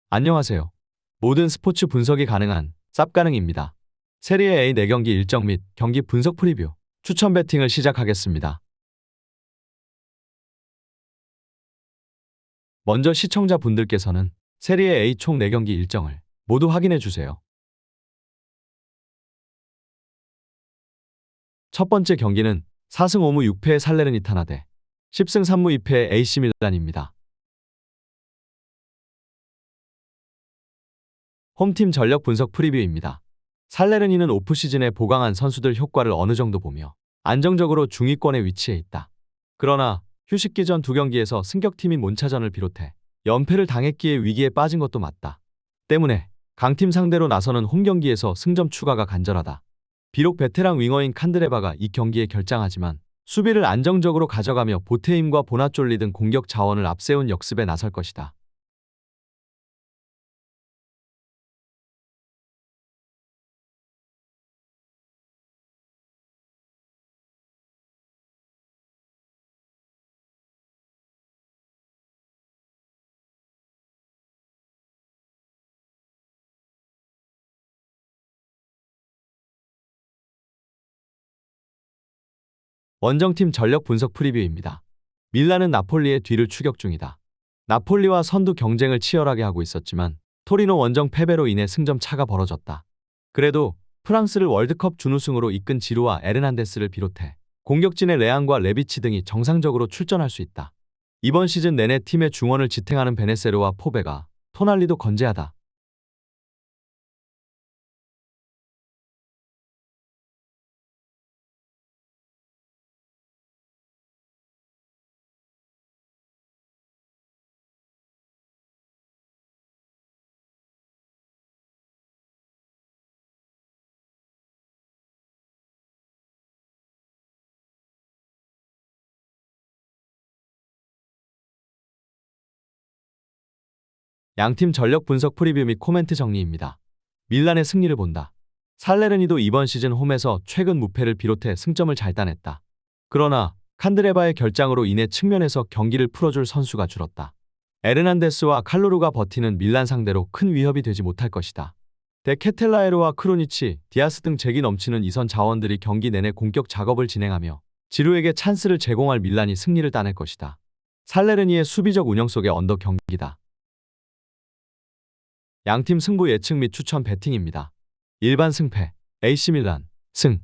안녕하세요. 모든 스포츠 분석이 가능한 쌉가능입니다. 세리에 A 4경기 일정 및 경기 분석 프리뷰, 추천 배팅을 시작하겠습니다. 먼저 시청자분들께서는 세리에 A 총 4경기 일정을 모두 확인해 주세요. 첫 번째 경기는 4승 5무 6패의 살레르니타나 대 10승 3무 2패의 AC 밀란입니다. 홈팀 전력 분석 프리뷰입니다. 살레르니는 오프시즌에 보강한 선수들 효과를 어느 정도 보며 안정적으로 중위권에 위치해 있다. 그러나 휴식기 전 두 경기에서 승격팀인 몬차전을 비롯해 연패를 당했기에 위기에 빠진 것도 맞다. 때문에 강팀 상대로 나서는 홈경기에서 승점 추가가 간절하다. 비록 베테랑 윙어인 칸드레바가 이 경기에 결장하지만 수비를 안정적으로 가져가며 보테임과 보나쫄리 등 공격 자원을 앞세운 역습에 나설 것이다. 원정팀 전력 분석 프리뷰입니다. 밀란은 나폴리의 뒤를 추격 중이다. 나폴리와 선두 경쟁을 치열하게 하고 있었지만 토리노 원정 패배로 인해 승점 차가 벌어졌다. 그래도 프랑스를 월드컵 준우승으로 이끈 지루와 에르난데스를 비롯해 공격진의 레앙과 레비치 등이 정상적으로 출전할 수 있다. 이번 시즌 내내 팀의 중원을 지탱하는 베네세르와 포베가 토날리도 건재하다. 양팀 전력 분석 프리뷰 및 코멘트 정리입니다. 밀란의 승리를 본다. 살레르니도 이번 시즌 홈에서 최근 무패를 비롯해 승점을 잘 따냈다. 그러나 칸드레바의 결장으로 인해 측면에서 경기를 풀어줄 선수가 줄었다. 에르난데스와 칼루루가 버티는 밀란 상대로 큰 위협이 되지 못할 것이다. 데케텔라에르와 크로니치, 디아스 등 재기 넘치는 이선 자원들이 경기 내내 공격 작업을 진행하며 지루에게 찬스를 제공할 밀란이 승리를 따낼 것이다. 살레르니의 수비적 운영 속의 언더 경기다. 양팀 승부 예측 및 추천 배팅입니다. 일반 승패, AC 밀란, 승,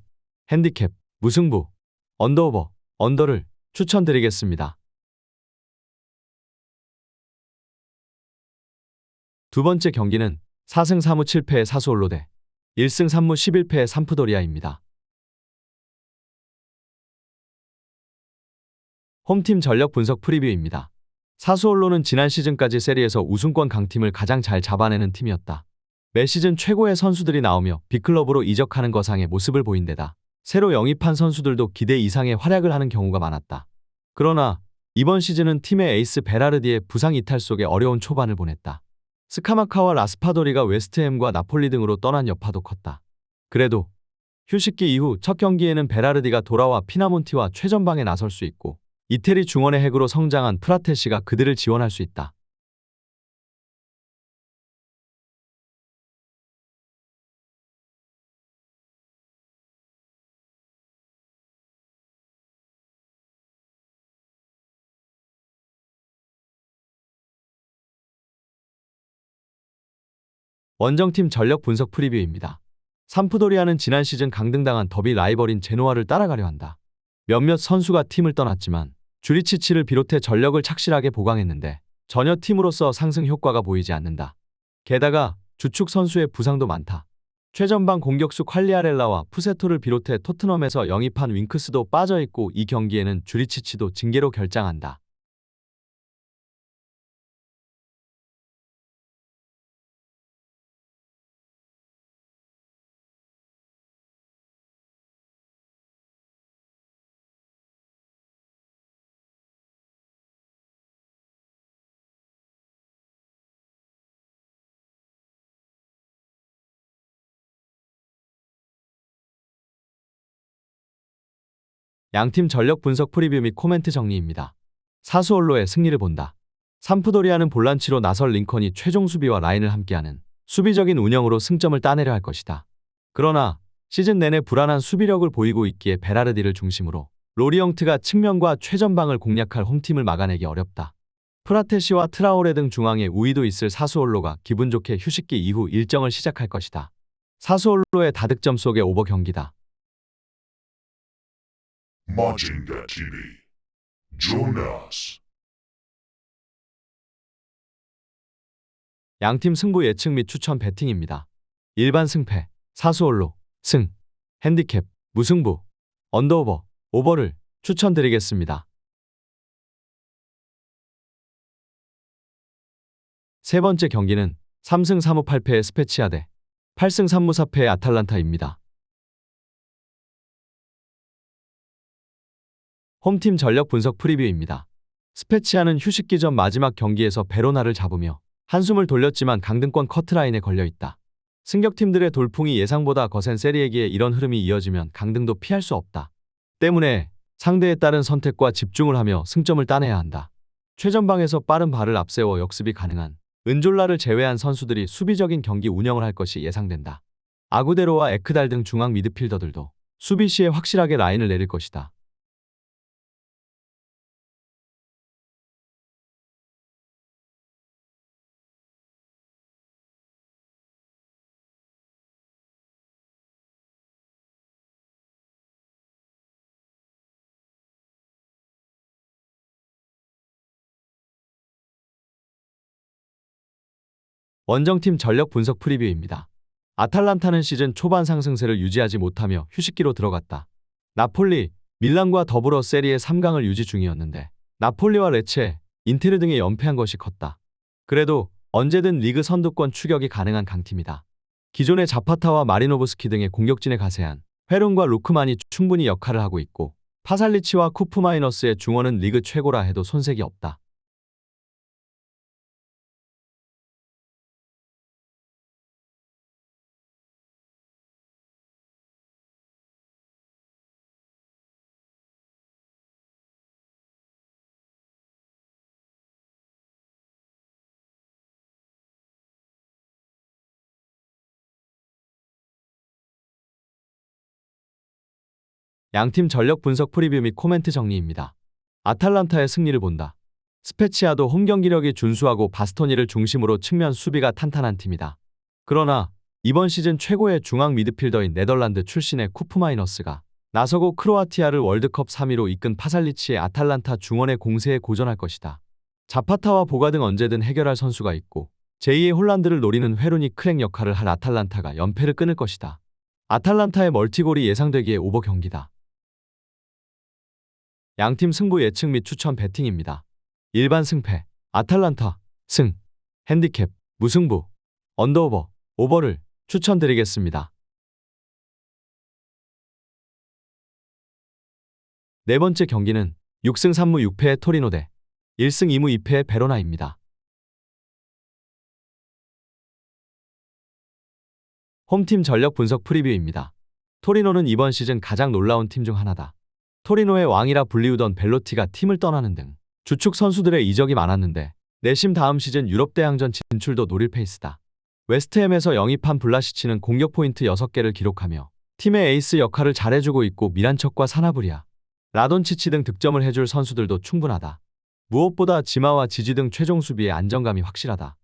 핸디캡, 무승부, 언더오버, 언더를 추천드리겠습니다. 두 번째 경기는 4승 4무 7패의 사수올로 대 1승 3무 11패의 삼프도리아입니다. 홈팀 전력 분석 프리뷰입니다. 사수올로는 지난 시즌까지 세리에서 우승권 강팀을 가장 잘 잡아내는 팀이었다. 매 시즌 최고의 선수들이 나오며 빅클럽으로 이적하는 거상의 모습을 보인 데다 새로 영입한 선수들도 기대 이상의 활약을 하는 경우가 많았다. 그러나 이번 시즌은 팀의 에이스 베라르디의 부상 이탈 속에 어려운 초반을 보냈다. 스카마카와 라스파도리가 웨스트햄과 나폴리 등으로 떠난 여파도 컸다. 그래도 휴식기 이후 첫 경기에는 베라르디가 돌아와 피나몬티와 최전방에 나설 수 있고 이태리 중원의 핵으로 성장한 프라테시가 그들을 지원할 수 있다. 원정팀 전력 분석 프리뷰입니다. 삼프도리아는 지난 시즌 강등당한 더비 라이벌인 제노아를 따라가려 한다. 몇몇 선수가 팀을 떠났지만 주리치치를 비롯해 전력을 착실하게 보강했는데 전혀 팀으로서 상승 효과가 보이지 않는다. 게다가 주축 선수의 부상도 많다. 최전방 공격수 콸리아렐라와 푸세토를 비롯해 토트넘에서 영입한 윙크스도 빠져있고 이 경기에는 주리치치도 징계로 결장한다. 양팀 전력 분석 프리뷰 및 코멘트 정리입니다. 사수올로의 승리를 본다. 삼프도리아는 볼란치로 나설 링컨이 최종 수비와 라인을 함께하는 수비적인 운영으로 승점을 따내려 할 것이다. 그러나 시즌 내내 불안한 수비력을 보이고 있기에 베라르디를 중심으로 로리엉트가 측면과 최전방을 공략할 홈팀을 막아내기 어렵다. 프라테시와 트라오레 등 중앙에 우위도 있을 사수올로가 기분 좋게 휴식기 이후 일정을 시작할 것이다. 사수올로의 다득점 속의 오버 경기다. Majinga TV. Jonas. 양팀 승부 예측 및 추천 배팅입니다. 일반 승패, 사수올로, 승, 핸디캡, 무승부, 언더오버, 오버를 추천드리겠습니다. 세 번째 경기는 3승 3무 8패의 스페치아 대 8승 3무 4패의 아탈란타입니다. 홈팀 전력 분석 프리뷰입니다. 스페치아는 휴식기 전 마지막 경기에서 베로나를 잡으며 한숨을 돌렸지만 강등권 커트라인에 걸려있다. 승격팀들의 돌풍이 예상보다 거센 세리에기에 이런 흐름이 이어지면 강등도 피할 수 없다. 때문에 상대에 따른 선택과 집중을 하며 승점을 따내야 한다. 최전방에서 빠른 발을 앞세워 역습이 가능한 은졸라를 제외한 선수들이 수비적인 경기 운영을 할 것이 예상된다. 아구데로와 에크달 등 중앙 미드필더들도 수비 시에 확실하게 라인을 내릴 것이다. 원정팀 전력 분석 프리뷰입니다. 아탈란타는 시즌 초반 상승세를 유지하지 못하며 휴식기로 들어갔다. 나폴리, 밀란과 더불어 세리에 3강을 유지 중이었는데 나폴리와 레체, 인테르 등에 연패한 것이 컸다. 그래도 언제든 리그 선두권 추격이 가능한 강팀이다. 기존의 자파타와 마리노브스키 등의 공격진에 가세한 회룬과 루크만이 충분히 역할을 하고 있고 파살리치와 쿠프마이너스의 중원은 리그 최고라 해도 손색이 없다. 양팀 전력 분석 프리뷰 및 코멘트 정리입니다. 아탈란타의 승리를 본다. 스페치아도 홈 경기력이 준수하고 바스토니를 중심으로 측면 수비가 탄탄한 팀이다. 그러나 이번 시즌 최고의 중앙 미드필더인 네덜란드 출신의 쿠프마이너스가 나서고 크로아티아를 월드컵 3위로 이끈 파살리치의 아탈란타 중원의 공세에 고전할 것이다. 자파타와 보가 등 언제든 해결할 선수가 있고 제2의 홀란드를 노리는 회룬이 크랙 역할을 할 아탈란타가 연패를 끊을 것이다. 아탈란타의 멀티골이 예상되기에 오버 경기다. 양팀 승부 예측 및 추천 배팅입니다. 일반 승패, 아탈란타, 승, 핸디캡, 무승부, 언더오버, 오버를 추천드리겠습니다. 네 번째 경기는 6승 3무 6패의 토리노 대 1승 2무 2패의 베로나입니다. 홈팀 전력 분석 프리뷰입니다. 토리노는 이번 시즌 가장 놀라운 팀 중 하나다. 토리노의 왕이라 불리우던 벨로티가 팀을 떠나는 등 주축 선수들의 이적이 많았는데 내심 다음 시즌 유럽 대항전 진출도 노릴 페이스다. 웨스트햄에서 영입한 블라시치는 공격 포인트 6개를 기록하며 팀의 에이스 역할을 잘해주고 있고 미란척과 사나브리아, 라돈치치 등 득점을 해줄 선수들도 충분하다. 무엇보다 지마와 지지 등 최종 수비의 안정감이 확실하다.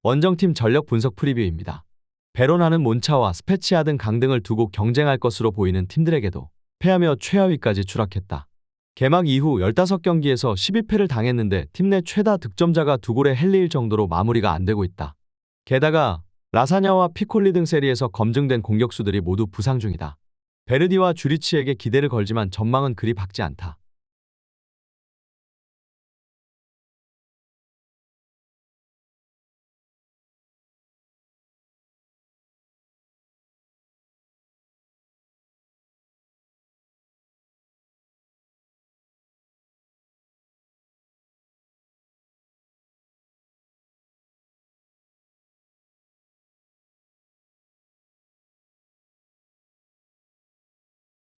원정팀 전력 분석 프리뷰입니다. 베로나는 몬차와 스페치아 등 강등을 두고 경쟁할 것으로 보이는 팀들에게도 패하며 최하위까지 추락했다. 개막 이후 15경기에서 12패를 당했는데 팀 내 최다 득점자가 2골에 헬리일 정도로 마무리가 안 되고 있다. 게다가 라사냐와 피콜리 등 세리에서 검증된 공격수들이 모두 부상 중이다. 베르디와 주리치에게 기대를 걸지만 전망은 그리 밝지 않다.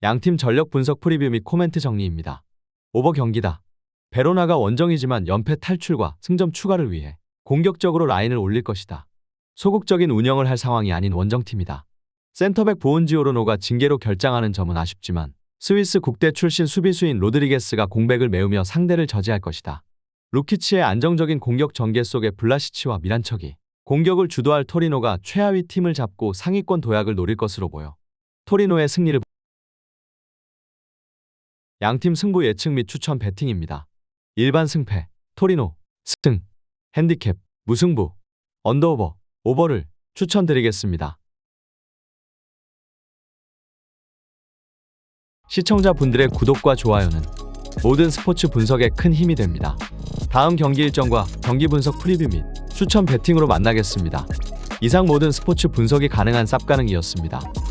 양팀 전력 분석 프리뷰 및 코멘트 정리입니다. 오버 경기다. 베로나가 원정이지만 연패 탈출과 승점 추가를 위해 공격적으로 라인을 올릴 것이다. 소극적인 운영을 할 상황이 아닌 원정팀이다. 센터백 보은지오르노가 징계로 결장하는 점은 아쉽지만 스위스 국대 출신 수비수인 로드리게스가 공백을 메우며 상대를 저지할 것이다. 루키치의 안정적인 공격 전개 속에 블라시치와 미란척이 공격을 주도할 토리노가 최하위 팀을 잡고 상위권 도약을 노릴 것으로 보여 토리노의 승리를 양팀 승부 예측 및 추천 배팅입니다. 일반 승패, 토리노, 승, 핸디캡, 무승부, 언더오버, 오버를 추천드리겠습니다. 시청자분들의 구독과 좋아요는 모든 스포츠 분석에 큰 힘이 됩니다. 다음 경기 일정과 경기 분석 프리뷰 및 추천 배팅으로 만나겠습니다. 이상 모든 스포츠 분석이 가능한 쌉가능이었습니다.